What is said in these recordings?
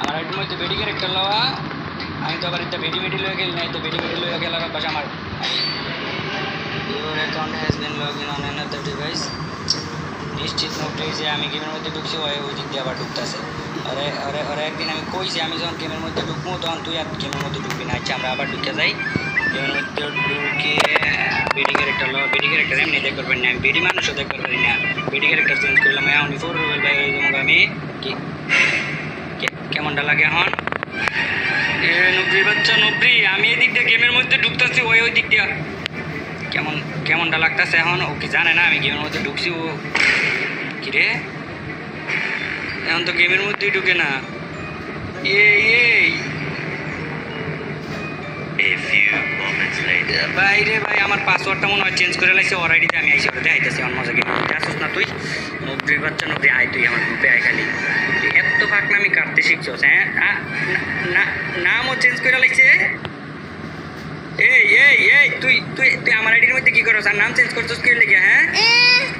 আমার একটু মধ্যে বেডি ক্যারেক্টার লওয়া আমি তো আবার একটা বেডি মেডি লয়ে গেলি না, তো বেডি মেডি লয়ে গেলার অভ্যাস আমার। Your account has been log in on another device. নিশ্চিত নোটে যে আমি গেমের মধ্যে ঢুকছি ওই দিক দিয়ে আবার ঢুকতেছে। আরে আরে আরে একদিন আমি কইছি আমি যখন গেমের মধ্যে ঢুকবো তখন তুই আর গেমের মধ্যে ঢুকবি না। আচ্ছা আমরা আবার ঢুকে যাই গেমের মধ্যে ঢুকে বেডি ক্যারেক্টার লওয়া। বেডি ক্যারেক্টার এমনি দেখতে পারি না, আমি বেডি মানুষও দেখতে পারি না। বেডি ক্যারেক্টার চেঞ্জ করলাম এখন ফোর রুবেল ভাই আমি কি কেমনটা লাগে এখন? নব্রি বাচ্চা নব্রি, আমি এই দিক দিয়ে গেমের মধ্যে ঢুকতেছি ওই দিক দিয়ে কেমনটা লাগতেছে এখন? ও কি জানে না আমি গেমের মধ্যে ঢুকছি? ও কিরে এখন তো গেমের মধ্যেই ঢুকে না। বাইরে ভাই আমার পাসওয়ার্ডটা মনে হয় চেঞ্জ করে লাগছে ওর আইডিতে। আমি আইসি ওরা দেখাইতেছি আমার মজা গেম আসছিস না তুই? নব্রি বাচ্চা নব্রি আয় তুই আমার গ্রুপে আয় খালি। এত ফাঁক না আমি কাটতে শিখছস? হ্যাঁ নামও চেঞ্জ করে লাগছে। এই এই এই তুই তুই তুই আমার আইডির মধ্যে কি করছ আর নাম চেঞ্জ করছস কি লেগে? হ্যাঁ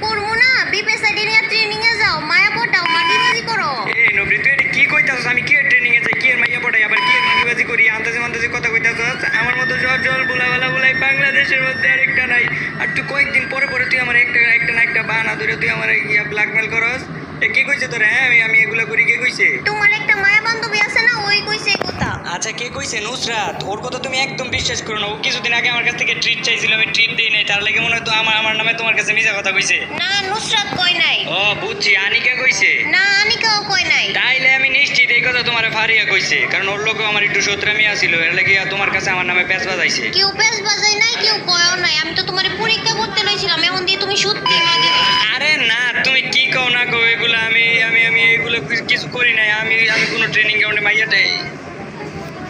করবো না, বিপেস আইডি নিয়ে ট্রেনিং এ যাও, মায়া পটাও, মাগিবাজি করো। এই নবরি তুই এটা কি কইতাছস? আমি কি ট্রেনিং এ যাই, কি মাইয়া পড়াই, আবার কি মাগিবাজি করি? আন্দাজে মান্দাজে কথা কইতাছস? আমার মতো জল বুলাওয়ালা বুলাই বাংলাদেশের মধ্যে আরেকটা নাই। আর তুই কয়েকদিন পরে পরে তুই আমার একটা না একটা বাহানা ধরে তুই আমার ইয়া ব্ল্যাকমেল করস। এ কি কইছে তোর? হ্যাঁ আমি এগুলা করি কে কইছে? তোমার একটা মায়া বান্ধবী আছে না, ওই কইছে এই কথা। আচ্ছা কে কইছে? নুসরাত। ওর কথা তুমি একদম বিশ্বাস করো না। ও কিছুদিন আগে আমার কাছ থেকে ট্রিট চাইছিল, আমি ট্রিট দেই নাই। তার লাগে মনে হয় তো আমার নামে তোমার কাছে মিছা কথা কইছে। না নুসরাত কই নাই। ও বুঝছি, আনিকা কইছে। না আনিকাও কই নাই। তাইলে আমি নিশ্চিত এই কথা তোমার ফারিয়া কইছে, কারণ ওর লোক আমার একটু শত্রামি আছিল, এর লাগে তোমার কাছে আমার নামে প্যাচ বাজাইছে। কেউ পেস বাজাই নাই, কেউ কয়ও নাই। আমি তো তোমার পরীক্ষা করতে লইছিলাম, এখন দিয়ে তুমি সত্যি মাগি। আরে না তুমি কি কও না কও এগুলো আমি আমি আমি এগুলো কিছু করি নাই। আমি কোনো ট্রেনিং গ্রাউন্ডে মাইয়াটাই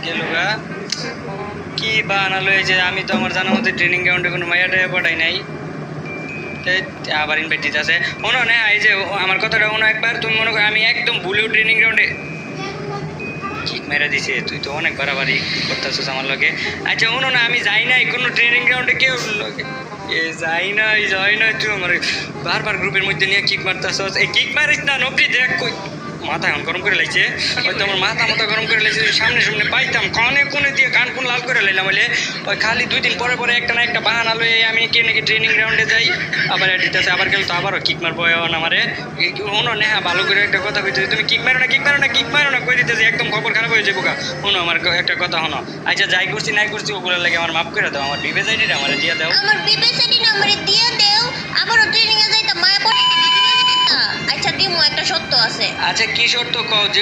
গেলুগা কি বাহানা লয়েছে। আমি তো আমার জানার মধ্যে ট্রেনিং গ্রাউন্ডে কোনো মাইয়াটাই পড়াই নাই। আবার ইনভাইট দিতে আছে শোনো না, এই যে আমার কথাটা শোনো একবার। তুমি মনে করো আমি একদম ভুলেও ট্রেনিং গ্রাউন্ডে ঠিক মেরে দিছে। তুই তো অনেক বাড়াবাড়ি করতেছিস আমার লগে। আচ্ছা শোনো না, আমি যাই নাই কোনো ট্রেনিং গ্রাউন্ডে, কেউ লগে যাই নাই তুই আমার বারবার গ্রুপের মধ্যে নিয়ে কিক মারতেছস। এই কিক মারিস না নবজি, দেখ কই মাথা এখন গরম করে লাগছে। হয়তো আমার মাথা গরম করে লাগছে। সামনে পাইতাম কোনে দিয়ে কান কোন লাল করে লাইলাম বলে ওই খালি 2 দিন পরে পরে একটা না একটা বাহানা লয়ে আমি কে নাকি ট্রেনিং গ্রাউন্ডে যাই। আবার দিতেছে আবার গেল তো আবারও কিক মারবো এখন আমারে। শোনো নেহা ভালো করে একটা কথা কইতেছি, তুমি কিক মারো না কই দিতেছি, একদম খবর খারাপ হয়ে যাবো গা। শোনো আমার একটা কথা শোনো। আচ্ছা যাই করছি নাই করছি ওগুলোর লাগে আমার মাফ করে দাও। আমার বিবেচ আইডিটা আমার দিয়ে দাও। আমার বিপেস আইডি নম্বরে দিয়ে দেও। আবারও ট্রেনিং এ যাইতা মায়া পড়া। আচ্ছা দিমু, একটা সত্য আছে। আচ্ছা কি শর্ত কও? যে